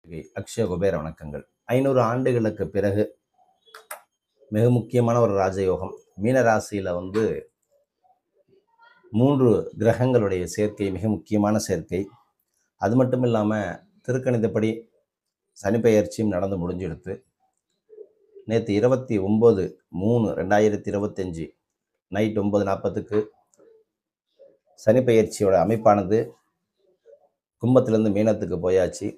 அக்ஷய குபேர வணக்கங்கள். 500 ஆண்டுகளுக்கு பிறகு மிக முக்கியமான ஒரு ராஜயோகம். மீன ராசியில 3 கிரகங்களுடைய சேர்க்கை மிக முக்கியமான சேர்க்கை. அது மட்டும் இல்லாம திருக்கணிதப்படி சனி பெயர்ச்சியும் நடந்து முடிஞ்சிடுத்து. நேற்று 29/3/2025 நைட் 9:40க்கு சனி பெயர்ச்சியோட அமைப்பானது கும்பத்திலேருந்து மீனத்துக்கு போயாச்சு.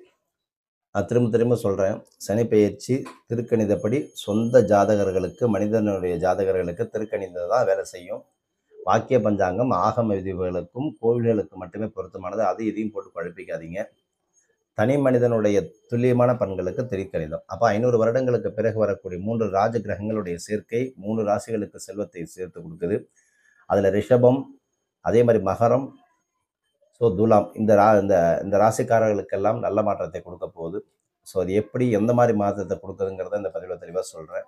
நான் திரும்ப சொல்கிறேன், சனி பெயர்ச்சி திருக்கணிதப்படி சொந்த ஜாதகர்களுக்கு, மனிதனுடைய ஜாதகர்களுக்கு திருக்கணிதம் தான் வேலை செய்யும். வாக்கிய பஞ்சாங்கம் ஆகம விதிவுகளுக்கும் கோவில்களுக்கு மட்டுமே பொருத்தமானது. அது இதையும் போட்டு குழப்பிக்காதீங்க. தனி மனிதனுடைய துல்லியமான பண்களுக்கு திருக்கணிதம். அப்போ 500 வருடங்களுக்கு பிறகு வரக்கூடிய 3 ராஜ கிரகங்களுடைய சேர்க்கை 3 ராசிகளுக்கு செல்வத்தை சேர்த்து கொடுக்குது. அதில் ரிஷபம், அதே மாதிரி மகரம், துலாம், இந்த ராசிக்காரர்களுக்கெல்லாம் நல்ல மாற்றத்தை கொடுக்க போகுது. ஸோ அது எப்படி எந்த மாதிரி மாற்றத்தை கொடுக்குதுங்கிறத இந்த பதிவில் தெளிவாக சொல்கிறேன்.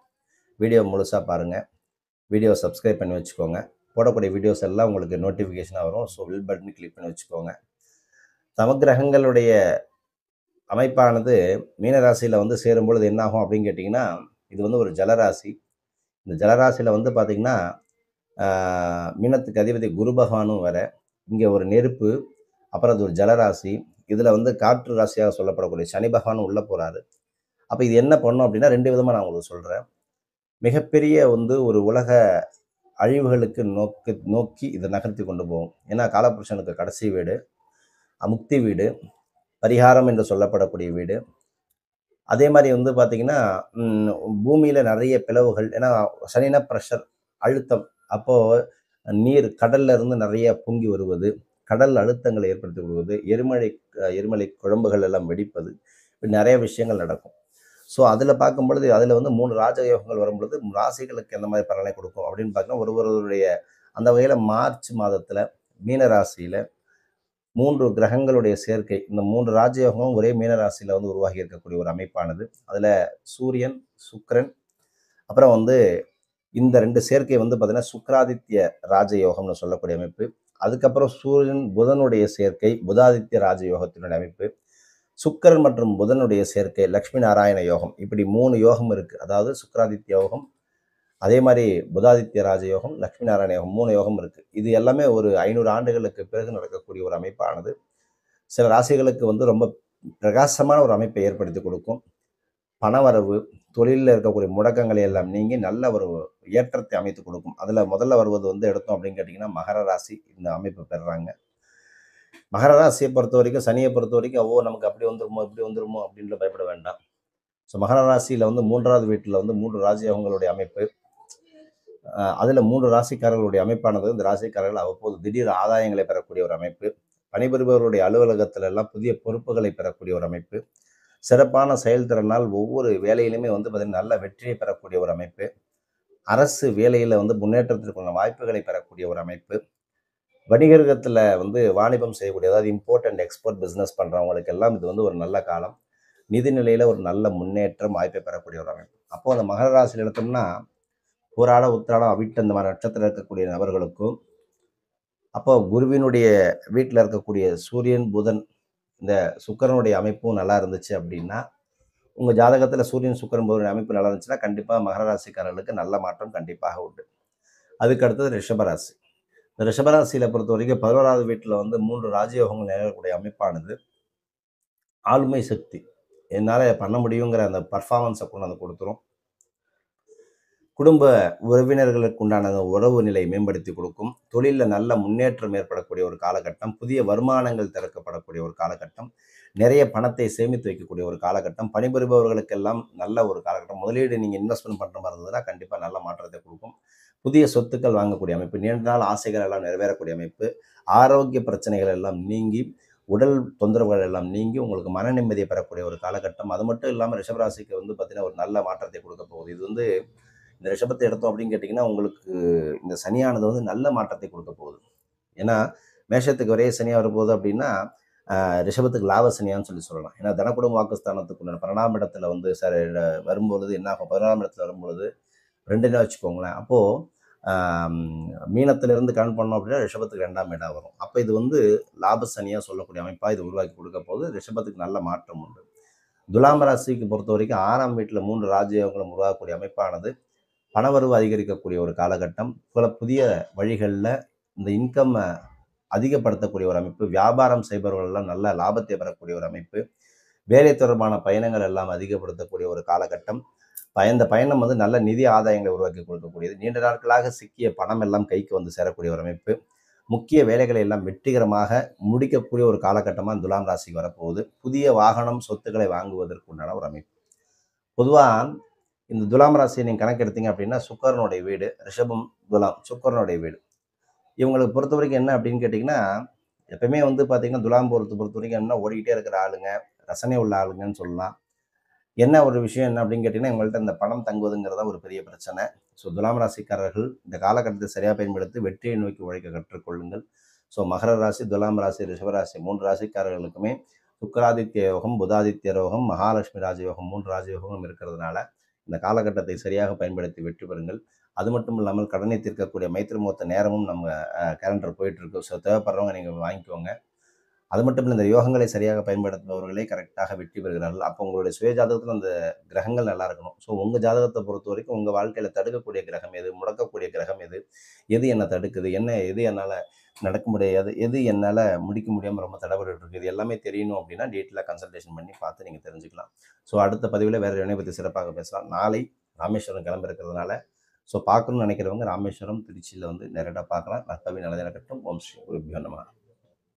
வீடியோ முழுசாக பாருங்கள். வீடியோவை சப்ஸ்கிரைப் பண்ணி வச்சுக்கோங்க. போடக்கூடிய வீடியோஸ் எல்லாம் உங்களுக்கு நோட்டிஃபிகேஷனாக வரும். ஸோ பெல் பட்டன் கிளிக் பண்ணி வச்சுக்கோங்க. நவக்கிரகங்களுடைய அமைப்பானது மீனராசியில் சேரும்பொழுது என்னாகும் அப்படின்னு கேட்டிங்கன்னா, இது ஒரு ஜலராசி. இந்த ஜலராசியில் பார்த்திங்கன்னா மீனத்துக்கு அதிபதி குரு பகவானும் வர, இங்கே ஒரு நெருப்பு, அப்புறம் அது ஒரு ஜலராசி. இதில் காற்று ராசியாக சொல்லப்படக்கூடிய சனி பகவானும் உள்ளே போகிறாரு. அப்போ இது என்ன பண்ணும் அப்படின்னா, 2 விதமாக நான் உங்களுக்கு சொல்கிறேன். மிகப்பெரிய ஒரு உலக அழிவுகளுக்கு நோக்கி இதை நகர்த்தி கொண்டு போகும். ஏன்னா காலபுருஷனுக்கு கடைசி வீடு, முக்தி வீடு, பரிகாரம் என்று சொல்லப்படக்கூடிய வீடு. அதே மாதிரி பார்த்திங்கன்னா பூமியில் நிறைய பிளவுகள். ஏன்னா சனினா ப்ரெஷர், அழுத்தம். அப்போது நீர் கடல்ல இருந்து நிறைய பொங்கி வருவது, கடல் அழுத்தங்களை ஏற்படுத்தி விடுவது, எரிமலை குழம்புகள் எல்லாம் வெடிப்பது, நிறைய விஷயங்கள் நடக்கும். ஸோ அதில் பார்க்கும் பொழுது அதில் 3 ராஜயோகங்கள் வரும்பொழுது ராசிகளுக்கு எந்த மாதிரி பலனை கொடுக்கும் அப்படின்னு பார்த்தீங்கன்னா, ஒருவருடைய அந்த வகையில் மார்ச் மாதத்தில் மீன ராசியில் 3 கிரகங்களுடைய சேர்க்கை, இந்த 3 ராஜயோகமும் ஒரே மீன ராசியில் உருவாகி இருக்கக்கூடிய ஒரு அமைப்பானது. அதில் சூரியன், சுக்கிரன், அப்புறம் இந்த 2 சேர்க்கை பார்த்தீங்கன்னா சுக்கிராதித்ய ராஜயோகம்னு சொல்லக்கூடிய அமைப்பு. அதுக்கப்புறம் சூரியன் புதனுடைய சேர்க்கை புதாதித்ய ராஜயோகத்தினுடைய அமைப்பு. சுக்கிரன் மற்றும் புதனுடைய சேர்க்கை லக்ஷ்மி நாராயண யோகம். இப்படி 3 யோகம் இருக்குது. அதாவது சுக்கிராதித்ய யோகம், அதே மாதிரி புதாதித்ய ராஜயோகம், லக்ஷ்மி நாராயண யோகம், 3 யோகம் இருக்குது. இது எல்லாமே ஒரு 500 ஆண்டுகளுக்கு பிறகு நடக்கக்கூடிய ஒரு அமைப்பானது. சில ராசிகளுக்கு ரொம்ப பிரகாசமான ஒரு அமைப்பை ஏற்படுத்தி கொடுக்கும். பணவரவு, தொழிலில் இருக்கக்கூடிய முடக்கங்களை எல்லாம் நீங்கி நல்ல ஒரு ஏற்றத்தை அமைத்து கொடுக்கும். அதில் முதல்ல வருவது எடுத்தோம் அப்படின்னு கேட்டிங்கன்னா மகர ராசி இந்த அமைப்பு பெறுறாங்க. மகர ராசியை பொறுத்த வரைக்கும், சனியை பொறுத்த வரைக்கும் நமக்கு அப்படி வந்துருமோ இப்படி வந்துருமோ அப்படின்ட்டு பயப்பட வேண்டாம். ஸோ மகர ராசியில் 3வது வீட்டில் 3 ராஜயோகங்களுடைய அமைப்பு. அதில் 3 ராசிக்காரர்களுடைய அமைப்பானது இந்த ராசிக்காரர்கள் அவ்வப்போது திடீர் ஆதாயங்களை பெறக்கூடிய ஒரு அமைப்பு. பணிபுரிபவருடைய அலுவலகத்தில் எல்லாம் புதிய பொறுப்புகளை பெறக்கூடிய ஒரு அமைப்பு. சிறப்பான செயல்திறனால் ஒவ்வொரு வேலையிலுமே பார்த்தீங்கன்னா நல்ல வெற்றியை பெறக்கூடிய ஒரு அமைப்பு. அரசு வேலையில் முன்னேற்றத்திற்கான வாய்ப்புகளை பெறக்கூடிய ஒரு அமைப்பு. வணிகர்கத்தில் வாணிபம் செய்யக்கூடிய, அதாவது இம்போர்ட் அண்ட் எக்ஸ்போர்ட் பிஸ்னஸ் பண்ணுறவங்களுக்கு எல்லாம் இது ஒரு நல்ல காலம். நிதிநிலையில் ஒரு நல்ல முன்னேற்றம் வாய்ப்பை பெறக்கூடிய ஒரு அமைப்பு. அப்போது அந்த மகர ராசியில் எடுத்தோம்னா போராட உத்திராடம் அவிட்ட இந்த மாதிரி நட்சத்திரம் இருக்கக்கூடிய நபர்களுக்கும், அப்போ குருவினுடைய வீட்டில் இருக்கக்கூடிய சூரியன் புதன் இந்த சுக்கிரனுடைய அமைப்பும் நல்லா இருந்துச்சு அப்படின்னா, உங்கள் ஜாதகத்தில் சூரியன் சுக்கிரன் புதனுடைய அமைப்பு நல்லா இருந்துச்சுன்னா கண்டிப்பாக மகர ராசிக்காரர்களுக்கு நல்ல மாற்றம் கண்டிப்பாக உண்டு. அதுக்கு அடுத்தது ரிஷபராசி. இந்த ரிஷபராசியில் பொறுத்த வரைக்கும் 11வது வீட்டில் 3 ராஜயோகங்கள் நிகழக்கூடிய அமைப்பானது ஆளுமை சக்தி, என்னால் பண்ண முடியுங்கிற அந்த பர்ஃபார்மன்ஸை கொண்டு கொடுத்துரும். குடும்ப உறவினர்களுக்கு உண்டான உறவு நிலை மேம்படுத்தி கொடுக்கும். தொழிலில் நல்ல முன்னேற்றம் ஏற்படக்கூடிய ஒரு காலகட்டம். புதிய வருமானங்கள் திறக்கப்படக்கூடிய ஒரு காலகட்டம். நிறைய பணத்தை சேமித்து வைக்கக்கூடிய ஒரு காலகட்டம். பணிபுரிபவர்களுக்கெல்லாம் நல்ல ஒரு காலகட்டம். முதலீடு நீங்கள் இன்வெஸ்ட்மெண்ட் பண்ணுற மாதிரி இருந்ததுன்னா கண்டிப்பாக நல்ல மாற்றத்தை கொடுக்கும். புதிய சொத்துக்கள் வாங்கக்கூடிய அமைப்பு, நீண்ட நாள் ஆசைகள் எல்லாம் நிறைவேறக்கூடிய அமைப்பு. ஆரோக்கிய பிரச்சனைகள் எல்லாம் நீங்கி, உடல் தொந்தரவுகள் எல்லாம் நீங்கி உங்களுக்கு மன நிம்மதியை பெறக்கூடிய ஒரு காலகட்டம். அது மட்டும் இல்லாமல் ரிஷபராசிக்கு பார்த்தீங்கன்னா ஒரு நல்ல மாற்றத்தை கொடுக்க போகுது. இது இந்த ரிஷபத்தை எடுத்தோம் அப்படின்னு கேட்டிங்கன்னா, உங்களுக்கு இந்த சனியானது நல்ல மாற்றத்தை கொடுக்க போகுது. ஏன்னா மேஷத்துக்கு ஒரே சனியாக வரப்போகுது அப்படின்னா ரிஷபத்துக்கு லாப சனியான்னு சொல்லலாம். ஏன்னா தனக்குடும் வாக்குஸ்தானத்துக்கு 12ஆம் இடத்துல வரும்பொழுது என்ன ஆகும், 11ஆம் இடத்துல வரும்பொழுது 2ன்னு வச்சுக்கோங்களேன். அப்போது மீனத்திலிருந்து கண் பண்ணோம் அப்படின்னா ரிஷபத்துக்கு 2ஆம் இடம் வரும். அப்போ இது லாப சனியாக சொல்லக்கூடிய அமைப்பாக இது உருவாக்கி கொடுக்க போது ரிஷபத்துக்கு நல்ல மாற்றம் உண்டு. துலாம் ராசிக்கு பொறுத்த வரைக்கும் 6ஆம் வீட்டில் 3 ராஜயோகங்களும் உருவாகக்கூடிய அமைப்பானது பணவரவு அதிகரிக்கக்கூடிய ஒரு காலகட்டம். பல புதிய வழிகளில் இந்த இன்கம் அதிகப்படுத்தக்கூடிய ஒரு அமைப்பு. வியாபாரம் செய்பவர்கள்லாம் நல்ல லாபத்தை பெறக்கூடிய ஒரு அமைப்பு. வேலை தொடர்பான பயணங்கள் எல்லாம் அதிகப்படுத்தக்கூடிய ஒரு காலகட்டம். இந்த பயணம் வந்து நல்ல நிதி ஆதாயங்களை உருவாக்கி கொடுக்கக்கூடியது. நீண்ட நாட்களாக சிக்கிய பணம் எல்லாம் கைக்கு வந்து சேரக்கூடிய ஒரு அமைப்பு. முக்கிய வேலைகளை எல்லாம் வெற்றிகரமாக முடிக்கக்கூடிய ஒரு காலகட்டமாக துலாம் ராசிக்கு வரப்போகுது. புதிய வாகனம் சொத்துக்களை வாங்குவதற்கு உண்டான ஒரு அமைப்பு. பொதுவாக இந்த துலாம் ராசியை நீங்கள் கணக்கெடுத்தீங்க அப்படின்னா சுக்கரனுடைய வீடு, ரிஷபம் துலாம் சுக்கரனுடைய வீடு. இவங்களுக்கு பொறுத்த வரைக்கும் என்ன அப்படின்னு கேட்டிங்கன்னா, எப்பவுமே வந்து பார்த்தீங்கன்னா துலாம் பொறுத்த வரைக்கும் என்ன ஓடிக்கிட்டே இருக்கிற ஆளுங்க, ரசனை உள்ள ஆளுங்கன்னு சொல்லலாம். என்ன ஒரு விஷயம் என்ன அப்படின்னு கேட்டிங்கன்னா, இவங்கள்ட்ட இந்த பணம் தங்குவதுங்கிறதா ஒரு பெரிய பிரச்சனை. ஸோ துலாம் ராசிக்காரர்கள் இந்த காலகட்டத்தை சரியாக பயன்படுத்தி வெற்றியை நோக்கி உழைக்க கற்றுக்கொள்ளுங்கள். ஸோ மகர ராசி, துலாம் ராசி, ரிஷபராசி 3 ராசிக்காரர்களுக்குமே சுக்கராதித்ய யோகம், புதாதித்ய யோகம், மகாலட்சுமி ராஜயோகம் 3 ராஜயோகமும் இருக்கிறதுனால இந்த காலகட்டத்தை சரியாக பயன்படுத்தி வெற்றி பெறுங்கள். அது மட்டும் இல்லாமல் கடனை தீர்க்கக்கூடிய மைத்திரமூர்த்த நேரமும் நம்ம கேலண்டர் போயிட்டுருக்கு. ஸோ தேவைப்படுறவங்க நீங்கள் வாங்கிக்கோங்க. அது மட்டும் இல்லை, இந்த யோகங்களை சரியாக பயன்படுத்துபவர்களே கரெக்டாக வெற்றி பெறுகிறார்கள். அப்போ உங்களுடைய சுய ஜாதகத்தில் அந்த கிரகங்கள் நல்லா இருக்கணும். ஸோ உங்கள் ஜாதகத்தை பொறுத்த வரைக்கும் உங்கள் வாழ்க்கையில் தடுக்கக்கூடிய கிரகம் எது, முடக்கக்கூடிய கிரகம் எது, எது என்னை தடுக்குது, எது என்னால் நடக்க முடியாது, எது என்னால் முடிக்க முடியாமல் ரொம்ப தடபட்டு இருக்குது, இது எல்லாமே தெரியணும் அப்படின்னா டீட்டெயிலாக கன்சல்டேஷன் பண்ணி பார்த்து நீங்கள் தெரிஞ்சுக்கலாம். ஸோ அடுத்த பதிவில் வேறு என்னை பற்றி சிறப்பாக பேசலாம். நாளை ராமேஸ்வரம் கிளம்ப இருக்கிறதுனால ஸோ பார்க்கணும்னு நினைக்கிறவங்க ராமேஸ்வரம், திருச்சியில் வந்து நேரடியாக பார்க்கலாம். நற்பவி நல்லதே நடக்கட்டும். ஓம் ஸ்ரீ குருபியோ நமः.